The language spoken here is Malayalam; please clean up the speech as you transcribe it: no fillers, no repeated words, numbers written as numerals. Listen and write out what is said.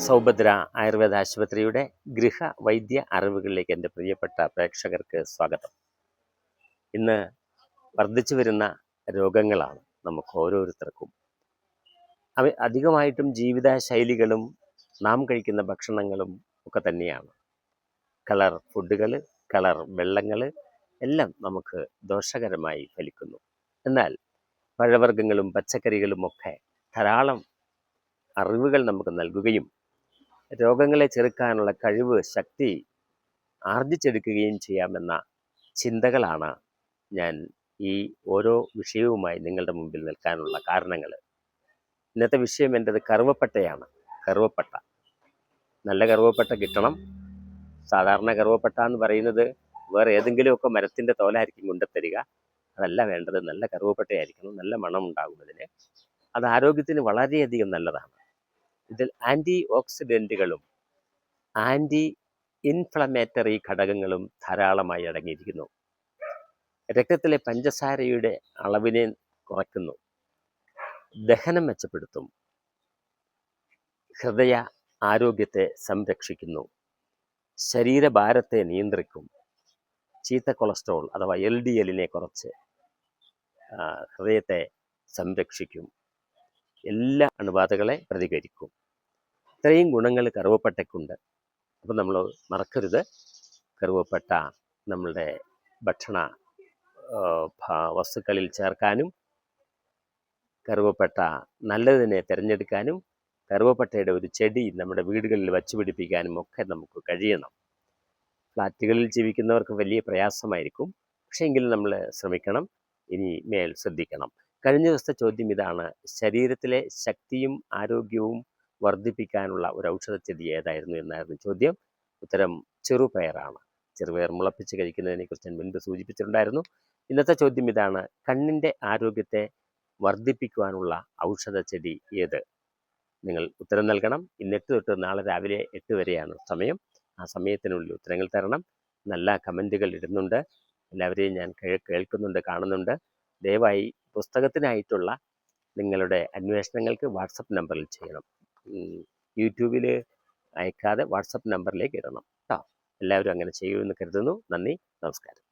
സൗഭദ്ര ആയുർവേദ ആശുപത്രിയുടെ ഗൃഹവൈദ്യ അറിവുകളിലേക്ക് എൻ്റെ പ്രിയപ്പെട്ട പ്രേക്ഷകർക്ക് സ്വാഗതം. ഇന്ന് വർദ്ധിച്ചു വരുന്ന രോഗങ്ങളാണ് നമുക്ക് ഓരോരുത്തർക്കും. അധികമായിട്ടും ജീവിത ശൈലികളും നാം കഴിക്കുന്ന ഭക്ഷണങ്ങളും ഒക്കെ തന്നെയാണ്. കളർ ഫുഡുകൾ, കളർ വെള്ളങ്ങൾ എല്ലാം നമുക്ക് ദോഷകരമായി ഫലിക്കുന്നു. എന്നാൽ പഴവർഗ്ഗങ്ങളും പച്ചക്കറികളും ഒക്കെ ധാരാളം അറിവുകൾ നമുക്ക് നൽകുകയും രോഗങ്ങളെ ചെറുക്കാനുള്ള കഴിവ്, ശക്തി ആർജിച്ചെടുക്കുകയും ചെയ്യാമെന്ന ചിന്തകളാണ് ഞാൻ ഈ ഓരോ വിഷയവുമായി നിങ്ങളുടെ മുമ്പിൽ നിൽക്കാനുള്ള കാരണങ്ങൾ. ഇന്നത്തെ വിഷയം എൻ്റെത് കറുവപ്പട്ടയാണ്. കറുവപ്പട്ട, നല്ല കറുവപ്പട്ട കിട്ടണം. സാധാരണ കറുവപ്പട്ട എന്ന് പറയുന്നത് വേറെ ഏതെങ്കിലുമൊക്കെ മരത്തിൻ്റെ തോലായിരിക്കും കൊണ്ടുത്തരിക. അതല്ല വേണ്ടത്, നല്ല കറുവപ്പട്ടയായിരിക്കണം. നല്ല മണം ഉണ്ടാകും അതിന്. അത് ആരോഗ്യത്തിന് വളരെയധികം നല്ലതാണ്. ഇതിൽ ആൻറ്റി ഓക്സിഡൻറ്റുകളും ആൻറ്റി ഇൻഫ്ലമേറ്ററി ഘടകങ്ങളും ധാരാളമായി അടങ്ങിയിരിക്കുന്നു. രക്തത്തിലെ പഞ്ചസാരയുടെ അളവിനെ കുറയ്ക്കുന്നു, ദഹനം മെച്ചപ്പെടുത്തും, ഹൃദയ ആരോഗ്യത്തെ സംരക്ഷിക്കുന്നു, ശരീരഭാരത്തെ നിയന്ത്രിക്കും, ചീത്ത കൊളസ്ട്രോൾ അഥവാ LDL കുറച്ച് ഹൃദയത്തെ സംരക്ഷിക്കും, എല്ലാ അണുബാധകളെ പ്രതികരിക്കും. ഇത്രയും ഗുണങ്ങൾ കറുവപ്പട്ടയ്ക്കുണ്ട്. അപ്പോൾ നമ്മൾ മറക്കരുത്, കറുവപ്പട്ട നമ്മളുടെ ഭക്ഷണ വസ്തുക്കളിൽ ചേർക്കാനും കറുവപ്പട്ട നല്ലതിനെ തിരഞ്ഞെടുക്കാനും കറുവപ്പട്ടയുടെ ഒരു ചെടി നമ്മുടെ വീടുകളിൽ വച്ചു പിടിപ്പിക്കാനും ഒക്കെ നമുക്ക് കഴിയണം. ഫ്ലാറ്റുകളിൽ ജീവിക്കുന്നവർക്ക് വലിയ പ്രയാസമായിരിക്കും. പക്ഷേ എങ്കിലും നമ്മൾ ശ്രമിക്കണം, ഇനി മേൽ ശ്രദ്ധിക്കണം. കഴിഞ്ഞ ദിവസത്തെ ചോദ്യം ഇതാണ്: ശരീരത്തിലെ ശക്തിയും ആരോഗ്യവും വർദ്ധിപ്പിക്കാനുള്ള ഒരു ഔഷധച്ചെടി ഏതായിരുന്നു എന്നായിരുന്നു ചോദ്യം. ഉത്തരം ചെറുപയറാണ്. ചെറുപയർ മുളപ്പിച്ച് കഴിക്കുന്നതിനെക്കുറിച്ച് ഞാൻ മുൻപ് സൂചിപ്പിച്ചിട്ടുണ്ടായിരുന്നു. ഇന്നത്തെ ചോദ്യം ഇതാണ്: കണ്ണിൻ്റെ ആരോഗ്യത്തെ വർദ്ധിപ്പിക്കുവാനുള്ള ഔഷധച്ചെടി ഏത്? നിങ്ങൾ ഉത്തരം നൽകണം. ഇന്ന് 8 തൊട്ട് നാളെ രാവിലെ 8 വരെയാണ് സമയം. ആ സമയത്തിനുള്ളിൽ ഉത്തരങ്ങൾ തരണം. നല്ല കമൻറ്റുകൾ ഇടുന്നുണ്ട്, എല്ലാവരെയും ഞാൻ കേൾക്കുന്നുണ്ട്, കാണുന്നുണ്ട്. ദയവായി പുസ്തകത്തിനായിട്ടുള്ള നിങ്ങളുടെ അന്വേഷണങ്ങൾക്ക് വാട്സപ്പ് നമ്പറിൽ ചെയ്യണം. യൂട്യൂബിൽ അയക്കാതെ വാട്സപ്പ് നമ്പറിലേക്ക് ഇടണം കേട്ടോ. എല്ലാവരും അങ്ങനെ ചെയ്യുമെന്ന് കരുതുന്നു. നന്ദി, നമസ്കാരം.